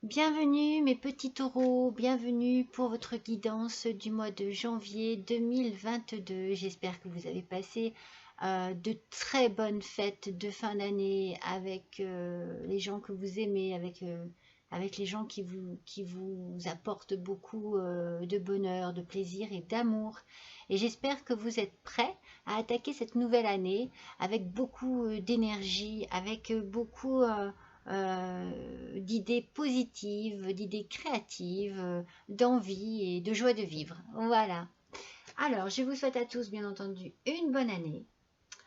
Bienvenue mes petits taureaux, bienvenue pour votre guidance du mois de janvier 2022. J'espère que vous avez passé de très bonnes fêtes de fin d'année avec les gens que vous aimez, avec les gens qui vous apportent beaucoup de bonheur, de plaisir et d'amour. Et j'espère que vous êtes prêts à attaquer cette nouvelle année avec beaucoup d'énergie, avec beaucoup d'idées positives, d'idées créatives, d'envie et de joie de vivre. Voilà. Alors, je vous souhaite à tous, bien entendu, une bonne année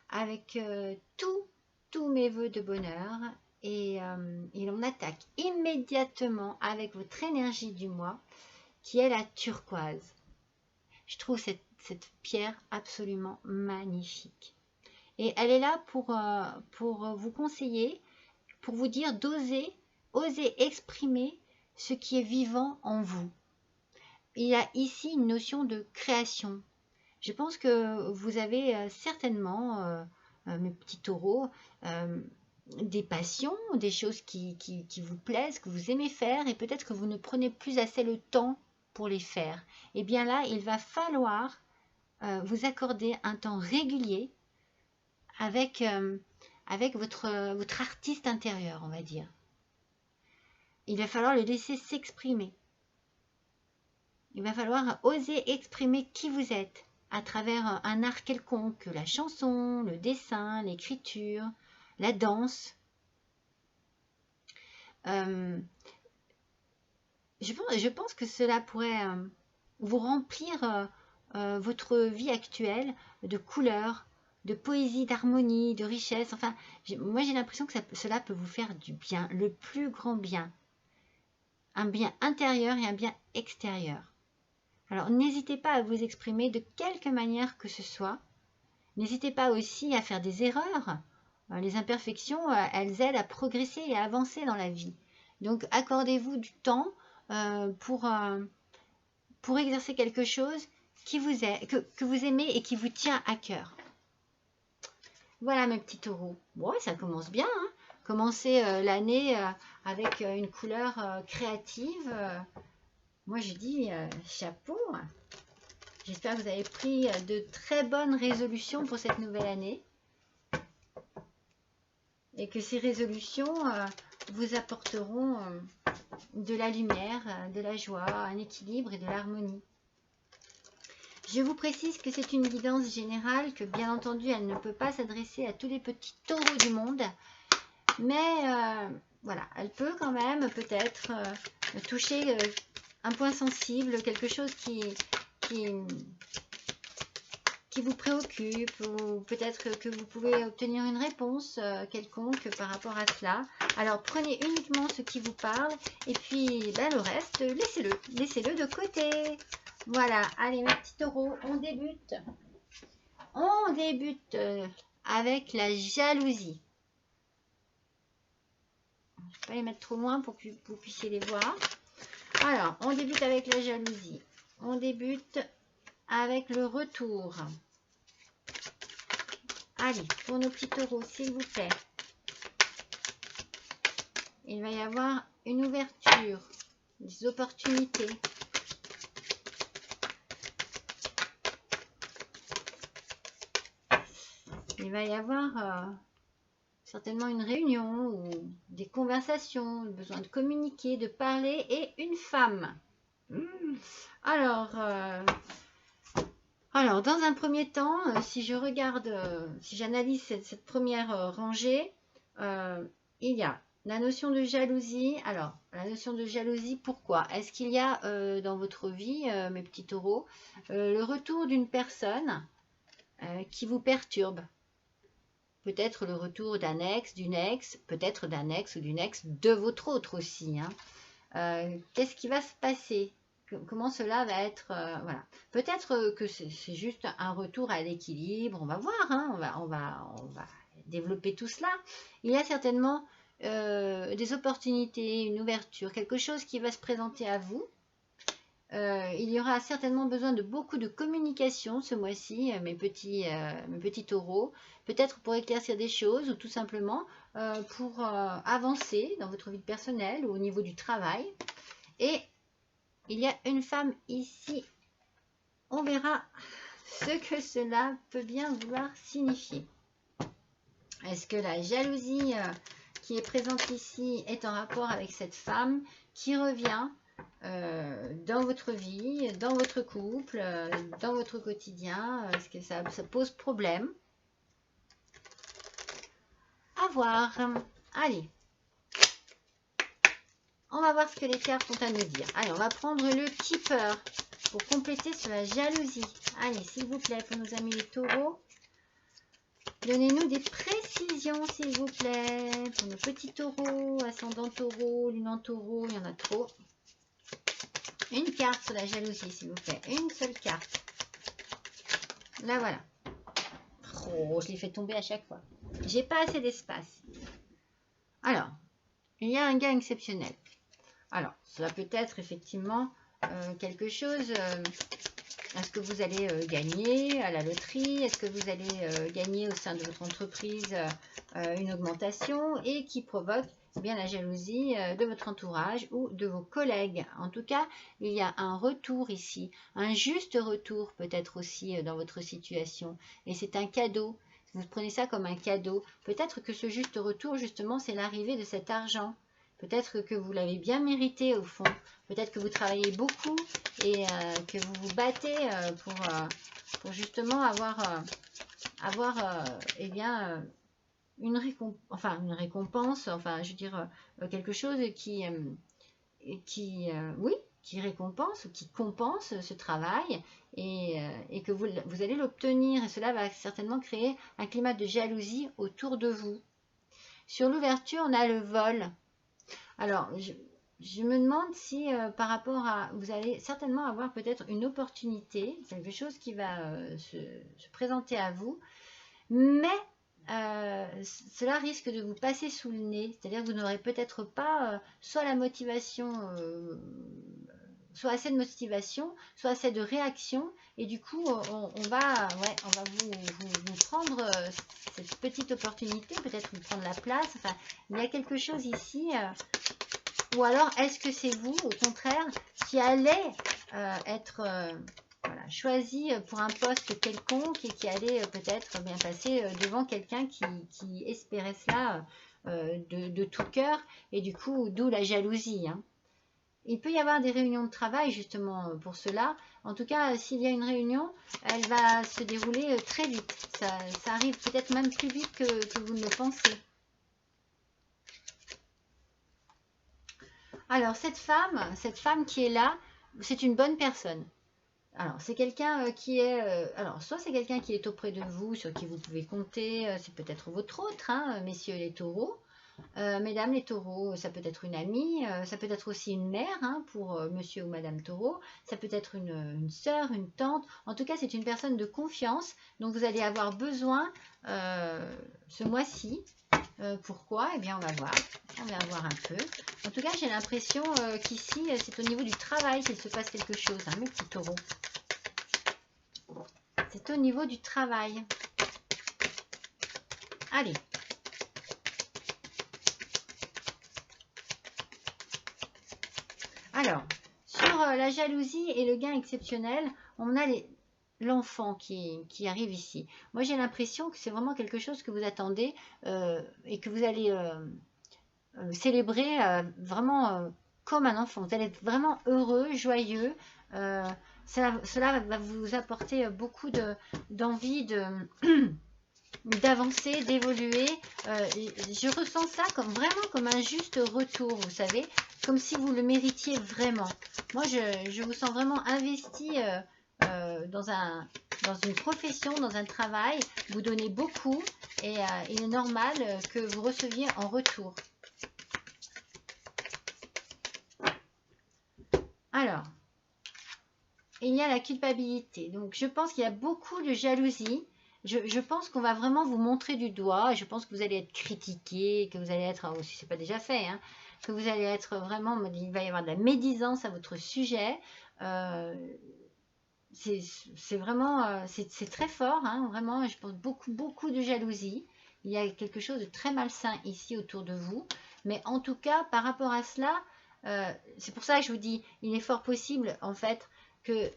avec tous mes voeux de bonheur. Et on attaque immédiatement avec votre énergie du mois, qui est la turquoise. Je trouve cette pierre absolument magnifique. Et elle est là pour vous conseiller, pour vous dire d'oser, oser exprimer ce qui est vivant en vous. Il y a ici une notion de création. Je pense que vous avez certainement, mes petits taureaux, des passions, des choses qui vous plaisent, que vous aimez faire, et peut-être que vous ne prenez plus assez le temps pour les faire. Et bien là, il va falloir vous accorder un temps régulier avec votre artiste intérieur, on va dire. Il va falloir le laisser s'exprimer. Il va falloir oser exprimer qui vous êtes à travers un art quelconque, la chanson, le dessin, l'écriture, la danse. Je pense que cela pourrait vous remplir votre vie actuelle de couleurs, de poésie, d'harmonie, de richesse. Enfin, moi j'ai l'impression que cela peut vous faire du bien, le plus grand bien. Un bien intérieur et un bien extérieur. Alors n'hésitez pas à vous exprimer de quelque manière que ce soit. N'hésitez pas aussi à faire des erreurs. Les imperfections, elles aident à progresser et à avancer dans la vie. Donc accordez-vous du temps pour exercer quelque chose que vous aimez et qui vous tient à cœur. Voilà mes petits taureaux. Bon, ça commence bien. Hein. Commencez l'année avec une couleur créative. Moi, je dis chapeau. J'espère que vous avez pris de très bonnes résolutions pour cette nouvelle année. Et que ces résolutions vous apporteront de la lumière, de la joie, un équilibre et de l'harmonie. Je vous précise que c'est une guidance générale, que bien entendu, elle ne peut pas s'adresser à tous les petits taureaux du monde. Mais voilà, elle peut quand même peut-être toucher un point sensible, quelque chose qui vous préoccupe, ou peut-être que vous pouvez obtenir une réponse quelconque par rapport à cela. Alors prenez uniquement ce qui vous parle et puis le reste, laissez-le de côté. Voilà, allez mes petits taureaux, on débute. On débute avec la jalousie. Je ne vais pas les mettre trop loin pour que vous puissiez les voir. Alors, on débute avec la jalousie. On débute avec le retour. Allez, pour nos petits taureaux, s'il vous plaît. Il va y avoir une ouverture, des opportunités. Il va y avoir certainement une réunion ou des conversations, besoin de communiquer, de parler, et une femme. Alors, dans un premier temps, si je regarde, si j'analyse cette première rangée, il y a la notion de jalousie. Alors, la notion de jalousie, pourquoi? Est-ce qu'il y a dans votre vie, mes petits taureaux, le retour d'une personne qui vous perturbe? Peut-être le retour d'un ex, d'une ex, peut-être d'un ex ou d'une ex de votre autre aussi. Hein. Qu'est-ce qui va se passer? Comment cela va être voilà. Peut-être que c'est juste un retour à l'équilibre. On va voir. Hein, on va développer tout cela. Il y a certainement des opportunités, une ouverture, quelque chose qui va se présenter à vous. Il y aura certainement besoin de beaucoup de communication ce mois-ci, mes petits taureaux. Peut-être pour éclaircir des choses ou tout simplement pour avancer dans votre vie personnelle ou au niveau du travail. Et il y a une femme ici. On verra ce que cela peut bien vouloir signifier. Est-ce que la jalousie qui est présente ici est en rapport avec cette femme qui revient dans votre vie, dans votre couple, dans votre quotidien? Est-ce que ça pose problème? À voir. Allez. On va voir ce que les cartes ont à nous dire. Allez, on va prendre le keeper pour compléter sur la jalousie. Allez, s'il vous plaît, pour nos amis les taureaux. Donnez-nous des précisions, s'il vous plaît, pour nos petits taureaux, ascendant taureau, lune en taureau, il y en a trop. Une carte sur la jalousie, s'il vous plaît. Une seule carte. Là, voilà. Oh, je l'ai fait tomber à chaque fois. J'ai pas assez d'espace. Alors, il y a un gars exceptionnel. Alors, cela peut être effectivement quelque chose. Est-ce que vous allez gagner à la loterie? Est-ce que vous allez gagner au sein de votre entreprise une augmentation et qui provoque bien la jalousie de votre entourage ou de vos collègues? En tout cas, il y a un retour ici, un juste retour peut-être aussi dans votre situation. Et c'est un cadeau. Vous prenez ça comme un cadeau. Peut-être que ce juste retour, justement, c'est l'arrivée de cet argent. Peut-être que vous l'avez bien mérité au fond. Peut-être que vous travaillez beaucoup et que vous vous battez pour justement avoir eh bien, une récompense, enfin je veux dire quelque chose qui récompense ou qui compense ce travail et que vous allez l'obtenir. Et cela va certainement créer un climat de jalousie autour de vous. Sur l'ouverture, on a le vol. Alors, je me demande si par rapport à... Vous allez certainement avoir peut-être une opportunité, quelque chose qui va se présenter à vous, mais cela risque de vous passer sous le nez. C'est-à-dire que vous n'aurez peut-être pas soit la motivation, soit assez de motivation, soit assez de réaction. Et du coup, on va vous prendre cette petite opportunité, peut-être vous prendre la place. Enfin, il y a quelque chose ici... Ou alors, est-ce que c'est vous, au contraire, qui allez être choisi pour un poste quelconque et qui allez peut-être bien passer devant quelqu'un qui espérait cela de tout cœur et du coup, d'où la jalousie. Hein. Il peut y avoir des réunions de travail justement pour cela. En tout cas, s'il y a une réunion, elle va se dérouler très vite. Ça arrive peut-être même plus vite que vous ne le pensez. Alors, cette femme qui est là, c'est une bonne personne. Alors, c'est quelqu'un qui est... alors, soit c'est quelqu'un qui est auprès de vous, sur qui vous pouvez compter, c'est peut-être votre autre, hein, messieurs les taureaux. Mesdames les taureaux, ça peut être une amie, ça peut être aussi une mère hein, pour monsieur ou madame taureau, ça peut être une sœur, une tante. En tout cas, c'est une personne de confiance dont vous allez avoir besoin ce mois-ci. Pourquoi? Eh bien, on va voir. On va voir un peu. En tout cas, j'ai l'impression qu'ici, c'est au niveau du travail qu'il se passe quelque chose, hein, mes petits taureaux. C'est au niveau du travail. Allez. Alors, sur la jalousie et le gain exceptionnel, on a l'enfant qui arrive ici. Moi, j'ai l'impression que c'est vraiment quelque chose que vous attendez et que vous allez célébrer vraiment comme un enfant. Vous allez être vraiment heureux, joyeux. Cela va vous apporter beaucoup d'envie d'avancer, d'évoluer. Je ressens ça vraiment comme un juste retour, vous savez, comme si vous le méritiez vraiment. Moi, je vous sens vraiment investi dans une profession, dans un travail. Vous donnez beaucoup et il est normal que vous receviez en retour. Alors, il y a la culpabilité. Donc, je pense qu'il y a beaucoup de jalousie. Je pense qu'on va vraiment vous montrer du doigt. Je pense que vous allez être critiqué, que vous allez être, si ce n'est pas déjà fait, hein, que vous allez être vraiment, il va y avoir de la médisance à votre sujet. C'est vraiment, c'est très fort, hein, vraiment, je pense beaucoup de jalousie. Il y a quelque chose de très malsain ici autour de vous. Mais en tout cas, par rapport à cela, c'est pour ça que je vous dis, il est fort possible, en fait, que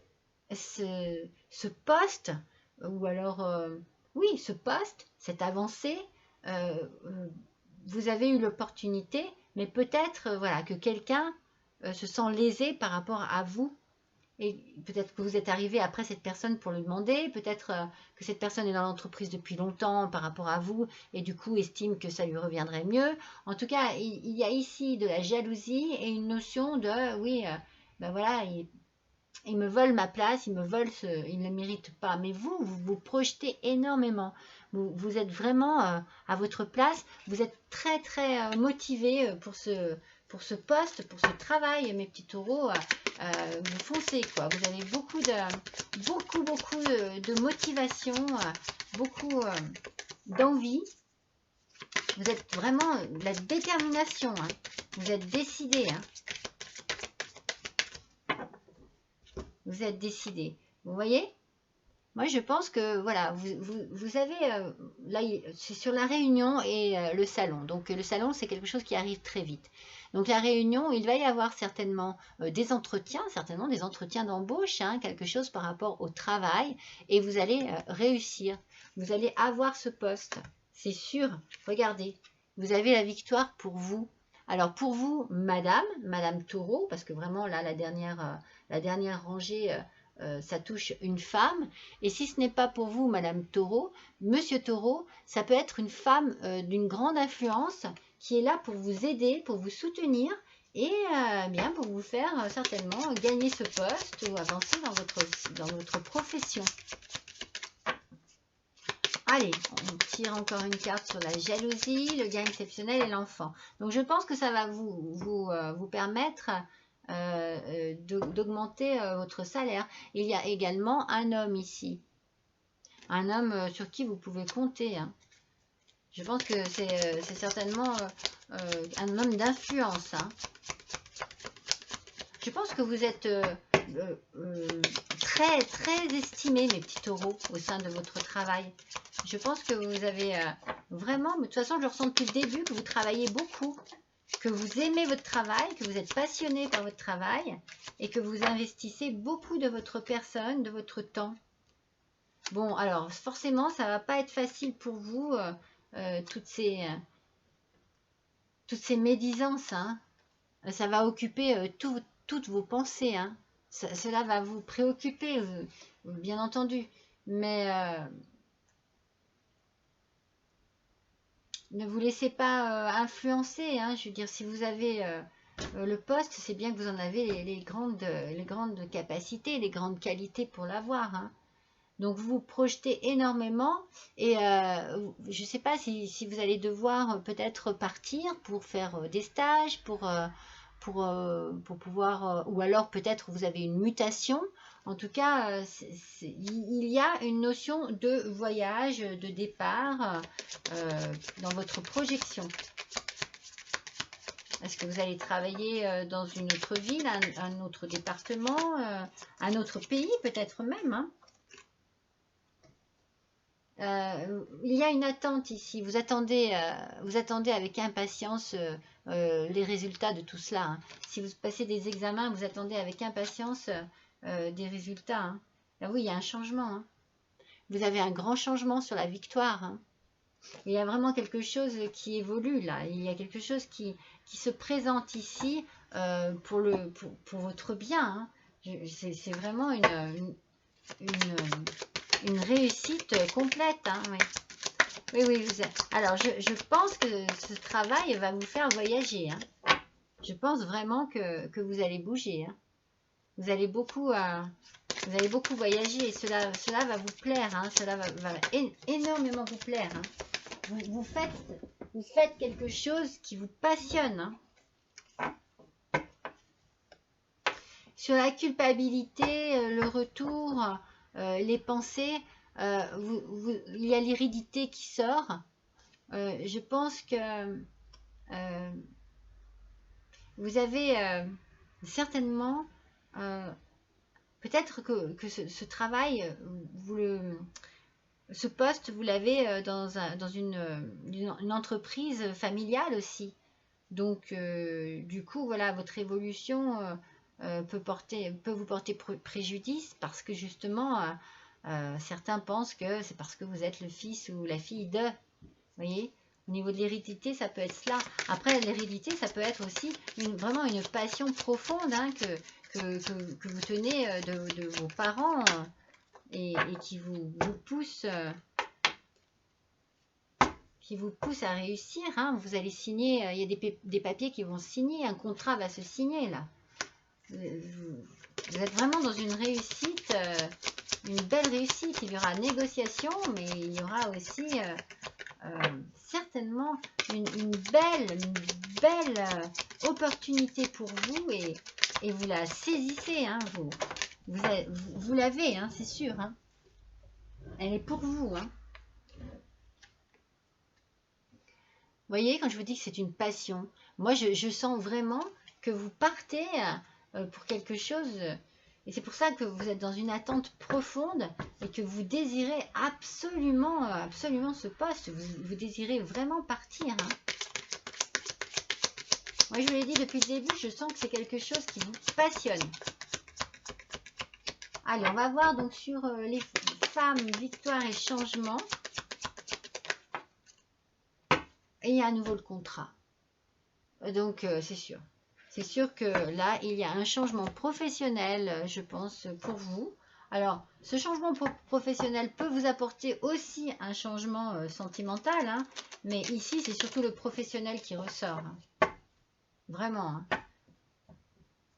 ce poste, ou alors, oui, ce poste, cette avancée, vous avez eu l'opportunité, mais peut-être voilà, que quelqu'un se sent lésé par rapport à vous. Et peut-être que vous êtes arrivé après cette personne pour lui demander, peut-être que cette personne est dans l'entreprise depuis longtemps par rapport à vous et du coup estime que ça lui reviendrait mieux. En tout cas, il y a ici de la jalousie et une notion de, oui, ben voilà, il me vole ma place, il ne le mérite pas. Mais vous projetez énormément. Vous êtes vraiment à votre place. Vous êtes très motivé pour ce poste, pour ce travail, mes petits taureaux. Vous foncez, quoi. Vous avez beaucoup de motivation, beaucoup d'envie. Vous êtes vraiment de la détermination. Hein. Vous êtes décidé. Hein. Vous êtes décidé. Vous voyez? Moi, je pense que, voilà, vous avez, là, c'est sur la réunion et le salon. Donc, le salon, c'est quelque chose qui arrive très vite. Donc, la réunion, il va y avoir certainement des entretiens d'embauche, hein, quelque chose par rapport au travail, et vous allez réussir. Vous allez avoir ce poste, c'est sûr. Regardez, vous avez la victoire pour vous. Alors, pour vous, Madame Taureau, parce que vraiment, là, la dernière rangée, ça touche une femme. Et si ce n'est pas pour vous, Madame Taureau, Monsieur Taureau, ça peut être une femme d'une grande influence qui est là pour vous aider, pour vous soutenir et bien pour vous faire certainement gagner ce poste ou avancer dans votre profession. Allez, on tire encore une carte sur la jalousie, le gain exceptionnel et l'enfant. Donc je pense que ça va vous permettre d'augmenter votre salaire. Il y a également un homme ici. Un homme sur qui vous pouvez compter. Hein. Je pense que c'est certainement un homme d'influence. Hein. Je pense que vous êtes très estimés, mes petits taureaux, au sein de votre travail. Je pense que vous avez vraiment, mais de toute façon, je le ressens depuis le début, que vous travaillez beaucoup, que vous aimez votre travail, que vous êtes passionné par votre travail et que vous investissez beaucoup de votre personne, de votre temps. Bon, alors, forcément, ça ne va pas être facile pour vous, toutes ces médisances. Hein. Ça va occuper toutes vos pensées. Hein. Cela va vous préoccuper, bien entendu. Mais ne vous laissez pas influencer. Hein. Je veux dire, si vous avez le poste, c'est bien que vous en avez les grandes capacités, les grandes qualités pour l'avoir. Hein. Donc, vous vous projetez énormément et je ne sais pas si vous allez devoir peut-être partir pour faire des stages, pour pouvoir, ou alors peut-être vous avez une mutation. En tout cas, il y a une notion de voyage, de départ dans votre projection. Est-ce que vous allez travailler dans une autre ville, un autre département, un autre pays peut-être même, hein. Il y a une attente ici. Vous attendez avec impatience les résultats de tout cela. Hein. Si vous passez des examens, vous attendez avec impatience des résultats. Hein. Ben oui, il y a un changement. Hein. Vous avez un grand changement sur la victoire. Hein. Il y a vraiment quelque chose qui évolue là. Il y a quelque chose qui se présente ici pour votre bien. Hein. C'est vraiment une réussite complète. Hein, oui. Oui. Alors, je pense que ce travail va vous faire voyager. Hein. Je pense vraiment que vous allez bouger. Hein. Vous allez beaucoup voyager et cela va vous plaire. Hein. Cela va énormément vous plaire. Hein. Vous faites quelque chose qui vous passionne. Hein. Sur la culpabilité, le retour, les pensées, il y a l'hérédité qui sort. Je pense que vous avez certainement, peut-être que ce travail, ce poste, vous l'avez dans une entreprise familiale aussi. Donc, du coup, voilà, votre évolution peut vous porter préjudice parce que justement, certains pensent que c'est parce que vous êtes le fils ou la fille de, vous voyez. Au niveau de l'hérédité, ça peut être cela. Après, l'hérédité, ça peut être aussi vraiment une passion profonde hein, que vous tenez de vos parents et qui vous pousse à réussir. Hein. Vous allez signer, il y a des papiers qui vont signer, un contrat va se signer là. Vous êtes vraiment dans une réussite, une belle réussite. Il y aura négociation, mais il y aura aussi certainement une belle opportunité pour vous et vous la saisissez. Hein, vous l'avez, hein, c'est sûr. Hein. Elle est pour vous. Hein. Vous voyez, quand je vous dis que c'est une passion, moi je sens vraiment que vous partez pour quelque chose. Et c'est pour ça que vous êtes dans une attente profonde et que vous désirez absolument, absolument ce poste. Vous désirez vraiment partir. Hein. Moi, je vous l'ai dit depuis le début, je sens que c'est quelque chose qui vous passionne. Allez, on va voir donc sur les femmes, victoire et changement. Et il y a à nouveau le contrat. Donc, c'est sûr. C'est sûr que là, il y a un changement professionnel, je pense, pour vous. Alors, ce changement professionnel peut vous apporter aussi un changement sentimental, hein, mais ici, c'est surtout le professionnel qui ressort. Hein. Vraiment. Hein.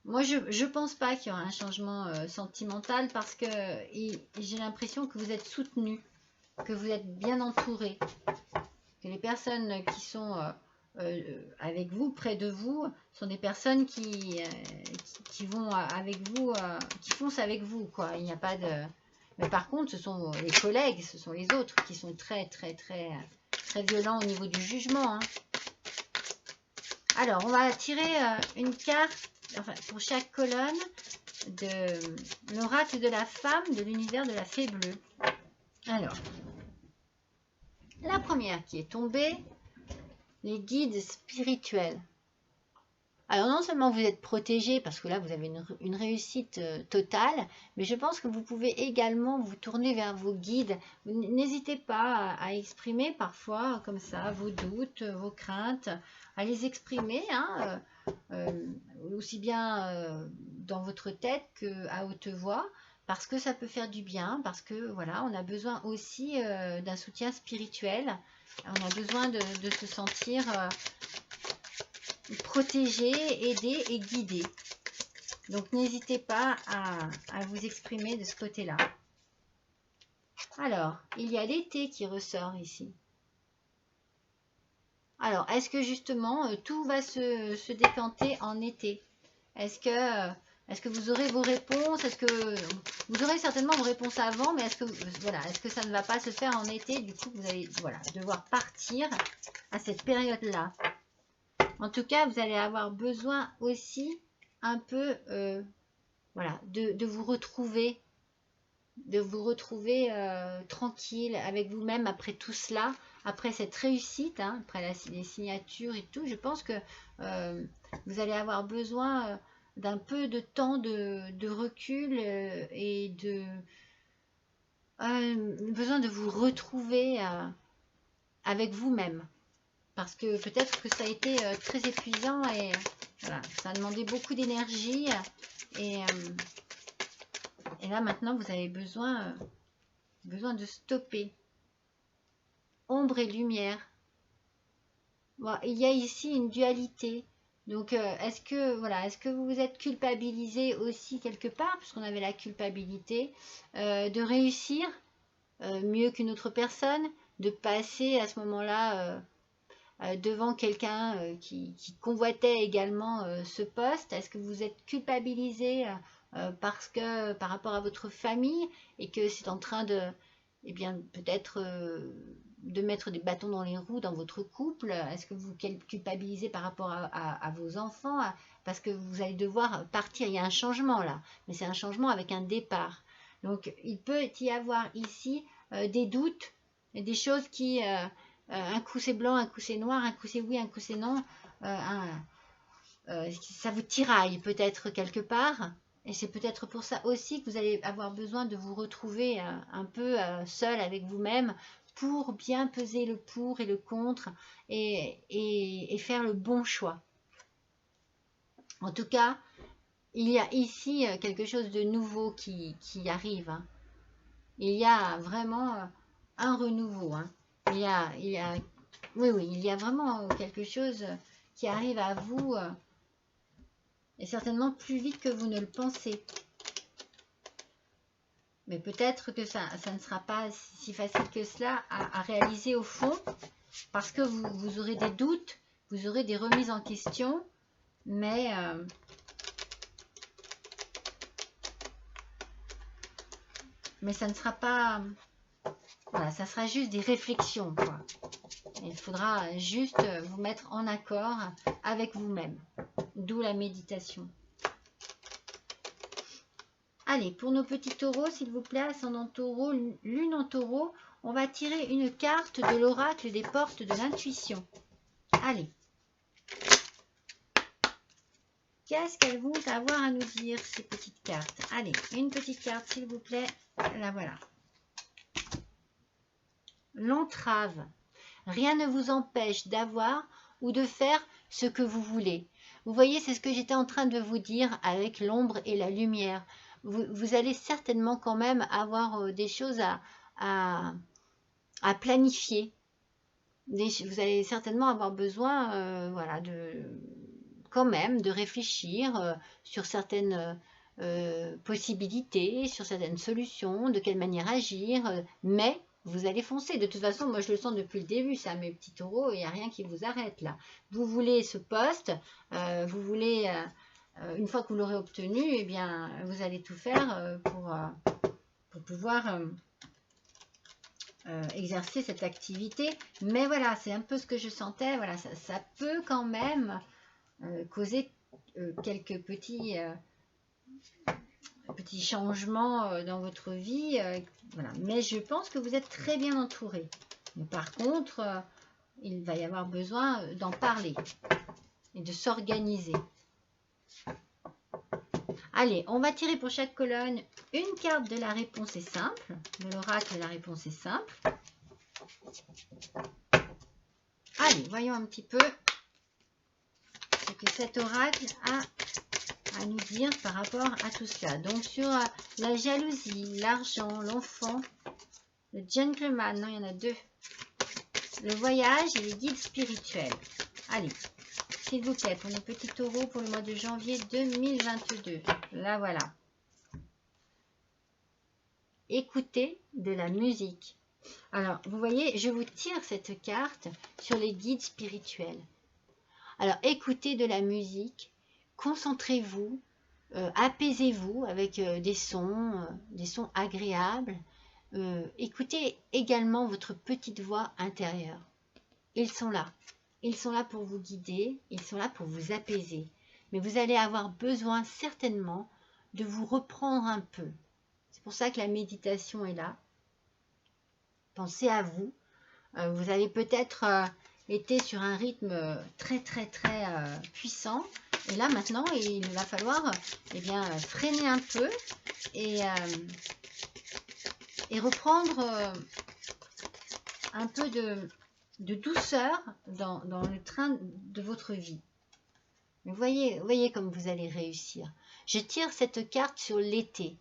Moi, je ne pense pas qu'il y aura un changement sentimental parce que j'ai l'impression que vous êtes soutenu, que vous êtes bien entouré, que les personnes qui sont... avec vous, près de vous, sont des personnes qui vont avec vous, qui foncent avec vous, quoi. Il n'y a pas de... Mais par contre, ce sont les collègues, ce sont les autres qui sont très violents au niveau du jugement. Hein. Alors, on va tirer une carte, enfin, pour chaque colonne, de l'oracle de la femme de l'univers de la fée bleue. Alors, la première qui est tombée, les guides spirituels. Alors non seulement vous êtes protégé parce que là vous avez une réussite totale, mais je pense que vous pouvez également vous tourner vers vos guides. N'hésitez pas à exprimer parfois comme ça vos doutes, vos craintes, à les exprimer, hein, aussi bien dans votre tête qu'à haute voix, parce que ça peut faire du bien, parce que voilà, on a besoin aussi d'un soutien spirituel. On a besoin de se sentir protégé, aidé et guidé. Donc n'hésitez pas à vous exprimer de ce côté-là. Alors, il y a l'été qui ressort ici. Alors, est-ce que justement tout va se décanter en été? Est-ce que vous aurez vos réponses? Est-ce que vous aurez certainement vos réponses avant, mais est-ce que ça ne va pas se faire en été? Du coup, vous allez devoir partir à cette période-là. En tout cas, vous allez avoir besoin aussi un peu de vous retrouver, tranquille avec vous-même après tout cela, après cette réussite, hein, après les signatures et tout. Je pense que vous allez avoir besoin d'un peu de temps de recul et besoin de vous retrouver avec vous-même. Parce que peut-être que ça a été très épuisant et voilà, ça a demandé beaucoup d'énergie. Et là, maintenant, vous avez besoin de stopper. Ombre et lumière. Bon, il y a ici une dualité. Donc, est-ce que vous vous êtes culpabilisé aussi quelque part, puisqu'on avait la culpabilité, de réussir mieux qu'une autre personne, de passer à ce moment-là... devant quelqu'un qui convoitait également ce poste? Est-ce que vous êtes culpabilisé parce que par rapport à votre famille et que c'est en train de, eh bien, peut-être de mettre des bâtons dans les roues dans votre couple? Est-ce que vous culpabilisez par rapport à vos enfants? Parce que vous allez devoir partir. Il y a un changement là, mais c'est un changement avec un départ. Donc, il peut y avoir ici des doutes, des choses qui... un coup c'est blanc, un coup c'est noir, un coup c'est oui, un coup c'est non. Ça vous tiraille peut-être quelque part. Et c'est peut-être pour ça aussi que vous allez avoir besoin de vous retrouver un peu seul avec vous-même pour bien peser le pour et le contre et faire le bon choix. En tout cas, il y a ici quelque chose de nouveau qui arrive. Hein. Il y a vraiment un renouveau. Hein. Oui, il y a vraiment quelque chose qui arrive à vous et certainement plus vite que vous ne le pensez. Mais peut-être que ça ne sera pas si facile que cela à réaliser au fond, parce que vous aurez des doutes, vous aurez des remises en question, mais ça ne sera pas... Voilà, ça sera juste des réflexions, quoi. Il faudra juste vous mettre en accord avec vous-même, d'où la méditation. Allez, pour nos petits taureaux, s'il vous plaît, ascendant taureau, lune en taureau, on va tirer une carte de l'oracle des portes de l'intuition. Allez. Qu'est-ce qu'elles vont avoir à nous dire, ces petites cartes? Allez, une petite carte, s'il vous plaît. La voilà. L'entrave. Rien ne vous empêche d'avoir ou de faire ce que vous voulez. Vous voyez, c'est ce que j'étais en train de vous dire avec l'ombre et la lumière. Vous allez certainement quand même avoir des choses à planifier. Vous allez certainement avoir besoin voilà, quand même de réfléchir sur certaines possibilités, sur certaines solutions, de quelle manière agir, mais vous allez foncer. De toute façon, moi je le sens depuis le début, ça, mes petits taureaux, il n'y a rien qui vous arrête là. Vous voulez ce poste, vous voulez, une fois que vous l'aurez obtenu, eh bien, vous allez tout faire pour pouvoir exercer cette activité. Mais voilà, c'est un peu ce que je sentais. Voilà, ça peut quand même causer quelques petits changements dans votre vie. Voilà. Mais je pense que vous êtes très bien entouré. Mais par contre, il va y avoir besoin d'en parler et de s'organiser. Allez, on va tirer pour chaque colonne une carte de la réponse est simple. De l'oracle, la réponse est simple. Allez, voyons un petit peu ce que cet oracle a à nous dire par rapport à tout cela. Donc sur la jalousie, l'argent, l'enfant, le gentleman, non il y en a deux, le voyage et les guides spirituels. Allez, s'il vous plaît, pour nos petits taureaux pour le mois de janvier 2022. Là voilà. Écoutez de la musique. Alors, vous voyez, je vous tire cette carte sur les guides spirituels. Alors, écoutez de la musique, concentrez-vous, apaisez-vous avec des sons agréables. Écoutez également votre petite voix intérieure. Ils sont là. Ils sont là pour vous guider, ils sont là pour vous apaiser. Mais vous allez avoir besoin certainement de vous reprendre un peu. C'est pour ça que la méditation est là. Pensez à vous. Vous avez peut-être été sur un rythme très puissant. Et là maintenant, il va falloir freiner un peu et reprendre un peu de douceur dans le train de votre vie. Mais voyez comme vous allez réussir. Je tire cette carte sur l'été.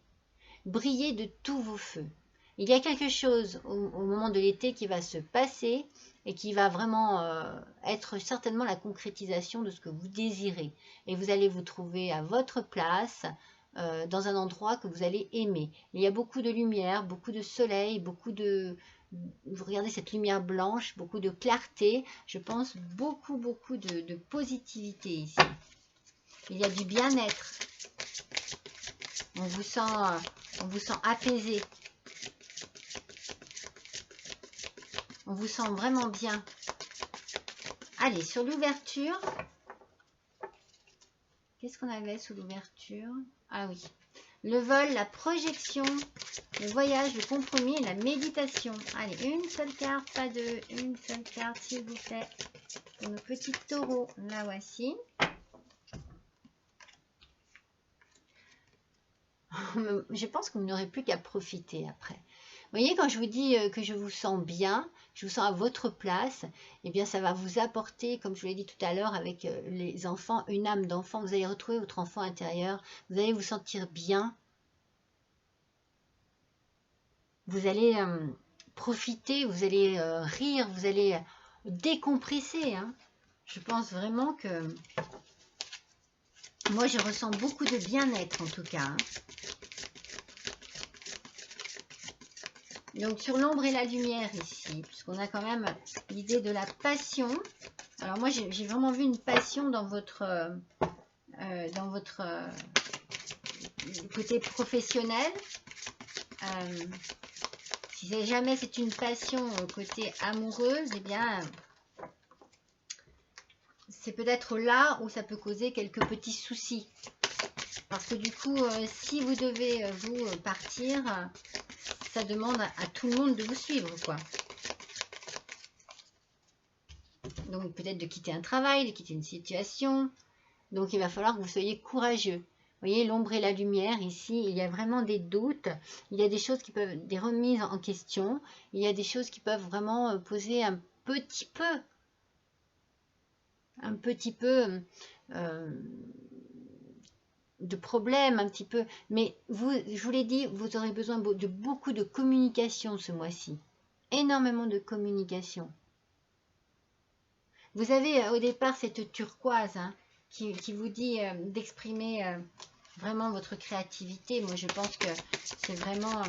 Brillez de tous vos feux. Il y a quelque chose au moment de l'été qui va se passer et qui va vraiment être certainement la concrétisation de ce que vous désirez. Et vous allez vous trouver à votre place, dans un endroit que vous allez aimer. Il y a beaucoup de lumière, beaucoup de soleil, beaucoup de... Vous regardez cette lumière blanche, beaucoup de clarté. Je pense beaucoup de positivité ici. Il y a du bien-être. On vous sent apaisé. On vous sent vraiment bien. Allez, sur l'ouverture. Qu'est-ce qu'on avait sous l'ouverture? Ah oui. Le vol, la projection, le voyage, le compromis et la méditation. Allez, une seule carte, pas deux. Une seule carte, s'il vous plaît. Pour nos petits taureaux. La voici. Je pense que vous n'aurez plus qu'à profiter après. Vous voyez, quand je vous dis que je vous sens bien, je vous sens à votre place, eh bien ça va vous apporter, comme je vous l'ai dit tout à l'heure avec les enfants, une âme d'enfant. Vous allez retrouver votre enfant intérieur, vous allez vous sentir bien. Vous allez profiter, vous allez rire, vous allez décompresser. Hein. Je pense vraiment que moi je ressens beaucoup de bien-être en tout cas. Hein. Donc sur l'ombre et la lumière ici, puisqu'on a quand même l'idée de la passion. Alors moi j'ai vraiment vu une passion dans votre côté professionnel. Si jamais c'est une passion côté amoureuse, eh bien c'est peut-être là où ça peut causer quelques petits soucis. Parce que du coup, si vous devez vous partir, ça demande à tout le monde de vous suivre, quoi. Donc peut-être de quitter un travail, de quitter une situation. Donc il va falloir que vous soyez courageux. Vous voyez, l'ombre et la lumière, ici, il y a vraiment des doutes. Il y a des choses qui peuvent, des remises en question. Il y a des choses qui peuvent vraiment poser un petit peu de problèmes, un petit peu. Mais vous, je vous l'ai dit, vous aurez besoin de beaucoup de communication ce mois-ci. Énormément de communication. Vous avez au départ cette turquoise hein, qui vous dit d'exprimer vraiment votre créativité. Moi, je pense que c'est vraiment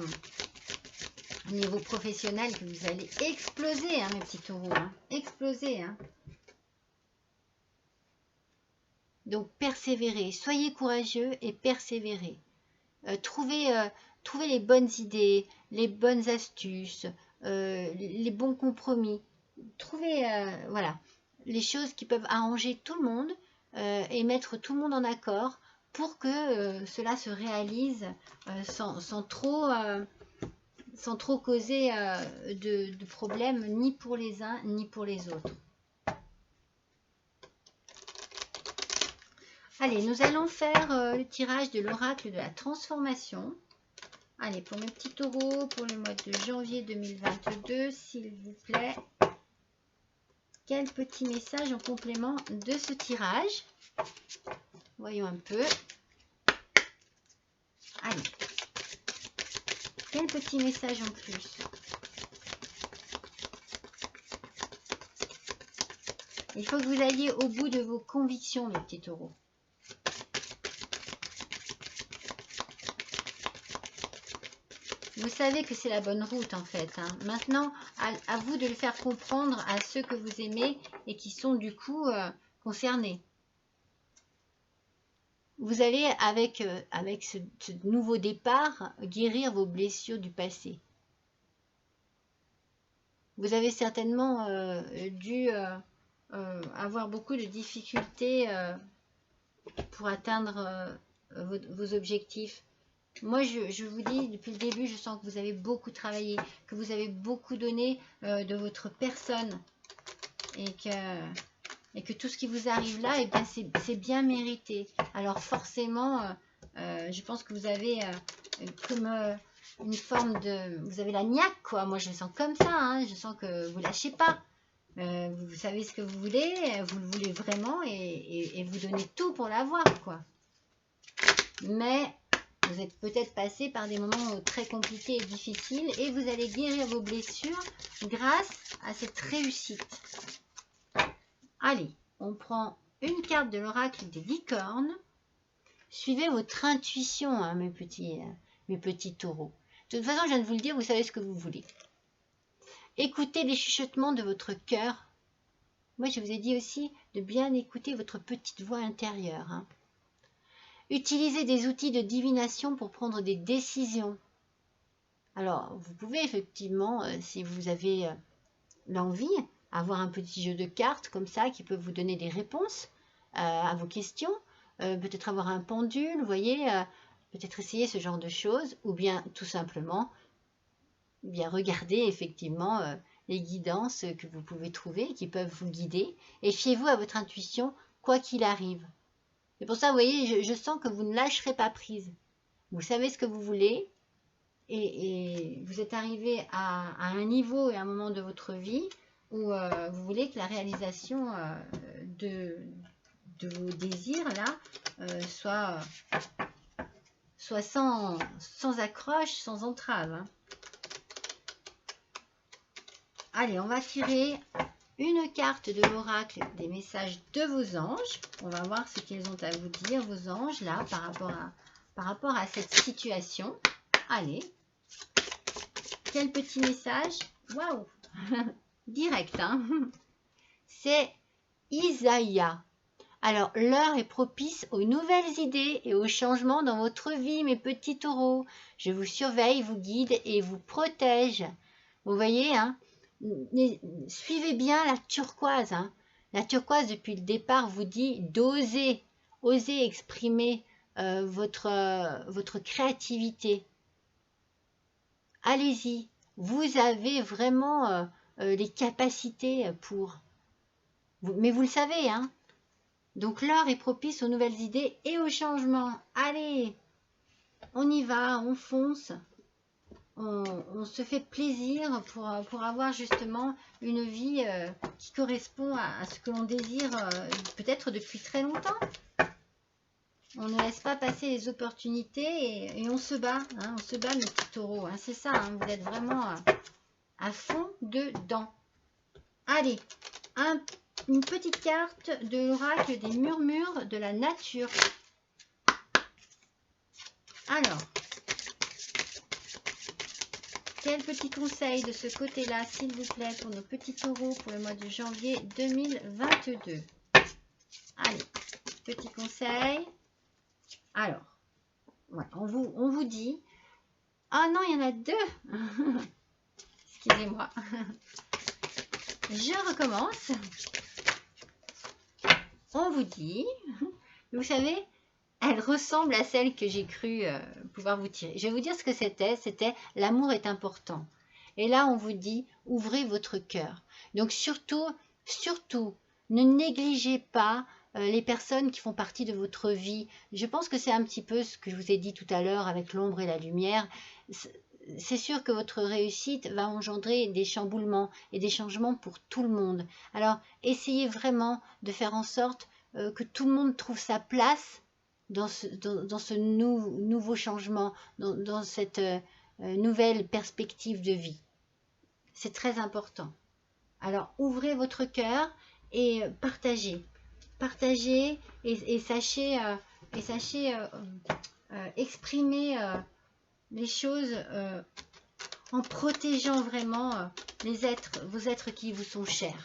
au niveau professionnel que vous allez exploser, hein, mes petits taureaux. Hein, exploser. Hein. Donc, persévérez. Soyez courageux et persévérez. Trouvez les bonnes idées, les bonnes astuces, les bons compromis. Trouvez, voilà, les choses qui peuvent arranger tout le monde et mettre tout le monde en accord pour que cela se réalise sans trop causer de problèmes ni pour les uns ni pour les autres. Allez, nous allons faire le tirage de l'oracle de la transformation. Allez, pour mes petits taureaux, pour le mois de janvier 2022, s'il vous plaît. Quel petit message en complément de ce tirage? Voyons un peu. Allez. Quel petit message en plus? Il faut que vous alliez au bout de vos convictions, mes petits taureaux. Vous savez que c'est la bonne route en fait. Hein. Maintenant, à vous de le faire comprendre à ceux que vous aimez et qui sont du coup concernés. Vous allez avec ce nouveau départ guérir vos blessures du passé. Vous avez certainement dû avoir beaucoup de difficultés pour atteindre vos objectifs. Moi, je vous dis, depuis le début, je sens que vous avez beaucoup travaillé, que vous avez beaucoup donné de votre personne et que tout ce qui vous arrive là, eh bien, c'est bien mérité. Alors forcément, je pense que vous avez comme une forme de... Vous avez la niaque, quoi. Moi, je le sens comme ça. Hein. Je sens que vous lâchez pas. Vous savez ce que vous voulez, vous le voulez vraiment et vous donnez tout pour l'avoir, quoi. Mais... vous êtes peut-être passé par des moments très compliqués et difficiles et vous allez guérir vos blessures grâce à cette réussite. Allez, on prend une carte de l'oracle des licornes. Suivez votre intuition, hein, mes petits taureaux. De toute façon, je viens de vous le dire, vous savez ce que vous voulez. Écoutez les chuchotements de votre cœur. Moi, je vous ai dit aussi de bien écouter votre petite voix intérieure. Hein. Utilisez des outils de divination pour prendre des décisions. Alors, vous pouvez effectivement, si vous avez l'envie, avoir un petit jeu de cartes comme ça qui peut vous donner des réponses à vos questions, peut-être avoir un pendule, vous voyez, peut-être essayer ce genre de choses, ou bien tout simplement bien regarder effectivement les guidances que vous pouvez trouver, qui peuvent vous guider, et fiez-vous à votre intuition quoi qu'il arrive. C'est pour ça, vous voyez, je sens que vous ne lâcherez pas prise. Vous savez ce que vous voulez, et vous êtes arrivé à un niveau et à un moment de votre vie où vous voulez que la réalisation de vos désirs là soit sans accroche, sans entrave. Hein. Allez, on va tirer une carte de l'oracle des messages de vos anges. On va voir ce qu'ils ont à vous dire, vos anges, là, par rapport à cette situation. Allez. Quel petit message? Waouh. Direct, hein. C'est Isaïa. Alors, l'heure est propice aux nouvelles idées et aux changements dans votre vie, mes petits taureaux. Je vous surveille, vous guide et vous protège. Vous voyez, hein? Suivez bien la turquoise. Hein. La turquoise, depuis le départ, vous dit d'oser, oser exprimer votre créativité. Allez-y, vous avez vraiment les capacités pour... Mais vous le savez, hein. Donc l'heure est propice aux nouvelles idées et aux changements. Allez, on y va, on fonce. On se fait plaisir pour avoir justement une vie qui correspond à ce que l'on désire peut-être depuis très longtemps. On ne laisse pas passer les opportunités et on se bat. Hein, on se bat, mes petits taureaux. Hein, c'est ça, hein, vous êtes vraiment à fond dedans. Allez, une petite carte de l'oracle des murmures de la nature. Alors, quel petit conseil de ce côté-là, s'il vous plaît, pour nos petits taureaux pour le mois de janvier 2022? Allez, petit conseil. Alors, ouais, on vous dit... Ah non, il y en a deux. Excusez-moi. Je recommence. On vous dit... Vous savez, elle ressemble à celle que j'ai cru pouvoir vous tirer. Je vais vous dire ce que c'était. C'était l'amour est important. Et là, on vous dit, ouvrez votre cœur. Donc surtout, ne négligez pas les personnes qui font partie de votre vie. Je pense que c'est un petit peu ce que je vous ai dit tout à l'heure avec l'ombre et la lumière. C'est sûr que votre réussite va engendrer des chamboulements et des changements pour tout le monde. Alors, essayez vraiment de faire en sorte que tout le monde trouve sa place dans ce nouveau changement, dans cette nouvelle perspective de vie. C'est très important. Alors, ouvrez votre cœur et partagez. Partagez et sachez exprimer les choses en protégeant vraiment vos êtres qui vous sont chers.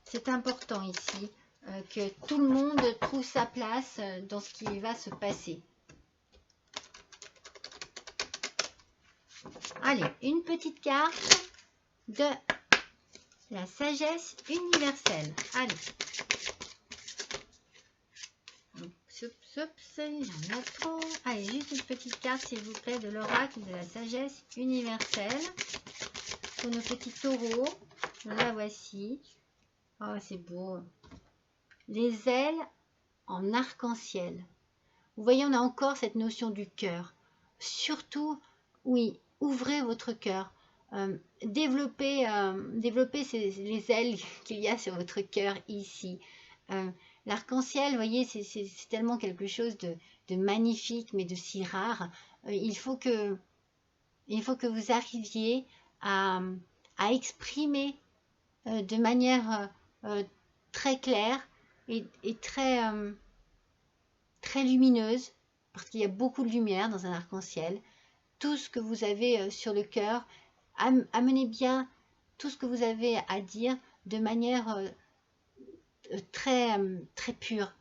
C'est important ici que tout le monde trouve sa place dans ce qui va se passer. Allez, une petite carte de la sagesse universelle. Allez. Allez, juste une petite carte, s'il vous plaît, de l'oracle de la sagesse universelle. Pour nos petits taureaux. La voici. Oh, c'est beau. Les ailes en arc-en-ciel. Vous voyez, on a encore cette notion du cœur. Surtout, oui, ouvrez votre cœur. Développez les ailes qu'il y a sur votre cœur ici. L'arc-en-ciel, vous voyez, c'est tellement quelque chose de magnifique, mais de si rare. Il faut que vous arriviez à exprimer de manière très claire et très lumineuse, parce qu'il y a beaucoup de lumière dans un arc-en-ciel. Tout ce que vous avez sur le cœur, amenez bien tout ce que vous avez à dire de manière très pure,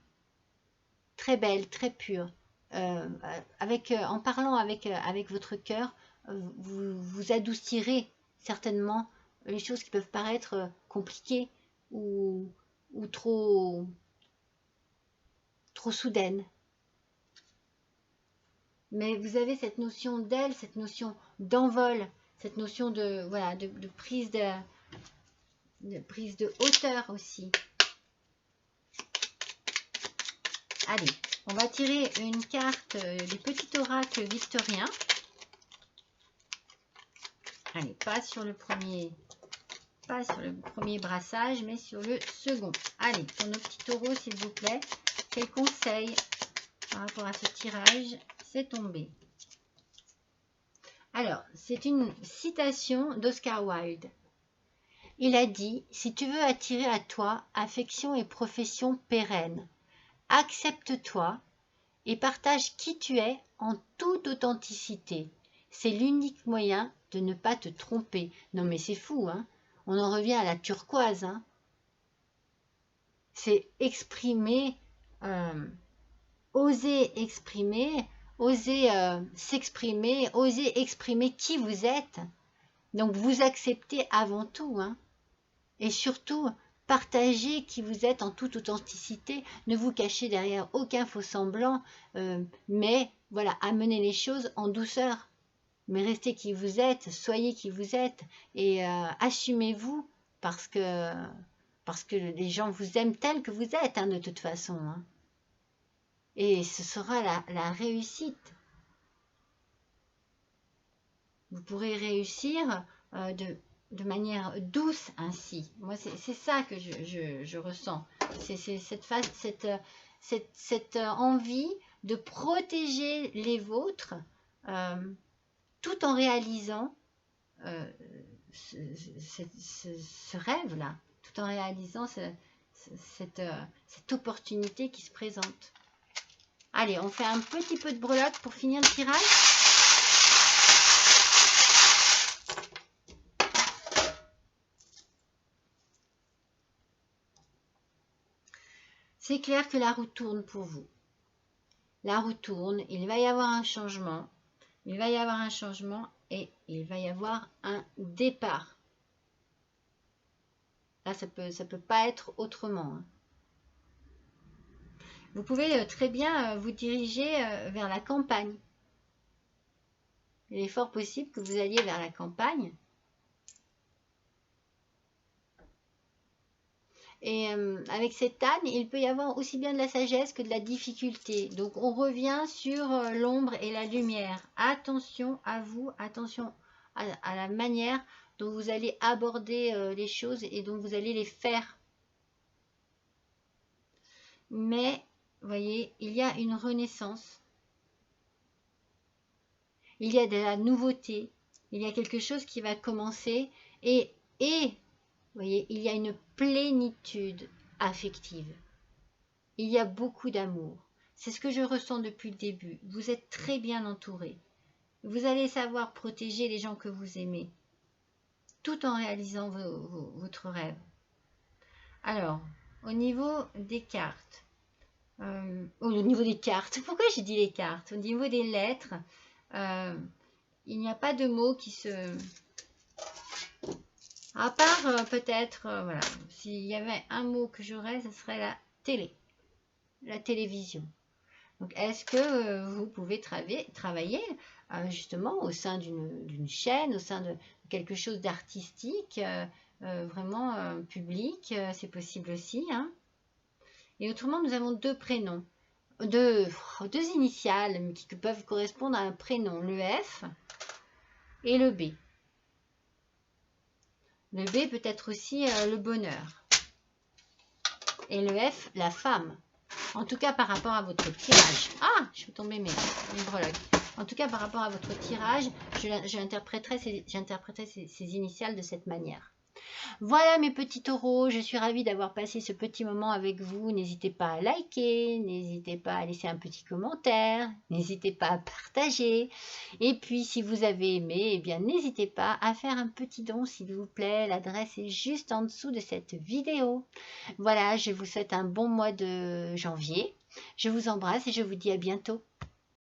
très belle, très pure. en parlant avec votre cœur, vous adoucirez certainement les choses qui peuvent paraître compliquées ou trop soudaines. Mais vous avez cette notion d'aile, cette notion d'envol, cette notion de, voilà, de prise de hauteur aussi. Allez, on va tirer une carte des petits oracles victoriens. Allez, pas sur le premier brassage, mais sur le second. Allez, pour nos petits taureaux, s'il vous plaît, quel conseil par rapport à ce tirage? C'est tombé. Alors, c'est une citation d'Oscar Wilde. Il a dit, si tu veux attirer à toi affection et profession pérenne, accepte-toi et partage qui tu es en toute authenticité. C'est l'unique moyen de ne pas te tromper. Non mais c'est fou, hein. On en revient à la turquoise, hein. C'est exprimer, oser exprimer, oser s'exprimer, oser exprimer qui vous êtes. Donc vous acceptez avant tout, hein. Et surtout, partagez qui vous êtes en toute authenticité. Ne vous cachez derrière aucun faux semblant, mais voilà, amenez les choses en douceur. Mais restez qui vous êtes, soyez qui vous êtes et assumez-vous parce que les gens vous aiment tel que vous êtes, hein, de toute façon, hein. Et ce sera la réussite. Vous pourrez réussir de manière douce ainsi. Moi, c'est ça que je ressens. C'est cette envie de protéger les vôtres tout en réalisant ce rêve-là, tout en réalisant cette opportunité qui se présente. Allez, on fait un petit peu de breloque pour finir le tirage. C'est clair que la roue tourne pour vous. La roue tourne, il va y avoir un changement. Il va y avoir un changement et il va y avoir un départ. Là, ça peut pas être autrement, hein. Vous pouvez très bien vous diriger vers la campagne. Il est fort possible que vous alliez vers la campagne. Et avec cette âne, il peut y avoir aussi bien de la sagesse que de la difficulté. Donc on revient sur l'ombre et la lumière. Attention à vous, attention à la manière dont vous allez aborder les choses et dont vous allez les faire. Mais, vous voyez, il y a une renaissance. Il y a de la nouveauté. Il y a quelque chose qui va commencer et vous voyez, il y a une plénitude affective. Il y a beaucoup d'amour. C'est ce que je ressens depuis le début. Vous êtes très bien entouré. Vous allez savoir protéger les gens que vous aimez, tout en réalisant votre rêve. Alors, au niveau des cartes, pourquoi j'ai dit les cartes? Au niveau des lettres, il n'y a pas de mots qui se... À part peut-être, voilà, s'il y avait un mot que j'aurais, ce serait la télé, la télévision. Donc, est-ce que vous pouvez travailler justement au sein d'une chaîne, au sein de quelque chose d'artistique, vraiment public, c'est possible aussi, hein. Et autrement, nous avons deux prénoms, deux initiales qui peuvent correspondre à un prénom, le F et le B. Le B peut être aussi le bonheur. Et le F, la femme. En tout cas, par rapport à votre tirage. Ah, je suis tombée mes breloques. En tout cas, par rapport à votre tirage, j'interpréterai ces initiales de cette manière. Voilà mes petits taureaux, je suis ravie d'avoir passé ce petit moment avec vous. N'hésitez pas à liker, n'hésitez pas à laisser un petit commentaire, n'hésitez pas à partager. Et puis si vous avez aimé, eh bien n'hésitez pas à faire un petit don s'il vous plaît. L'adresse est juste en dessous de cette vidéo. Voilà, je vous souhaite un bon mois de janvier. Je vous embrasse et je vous dis à bientôt.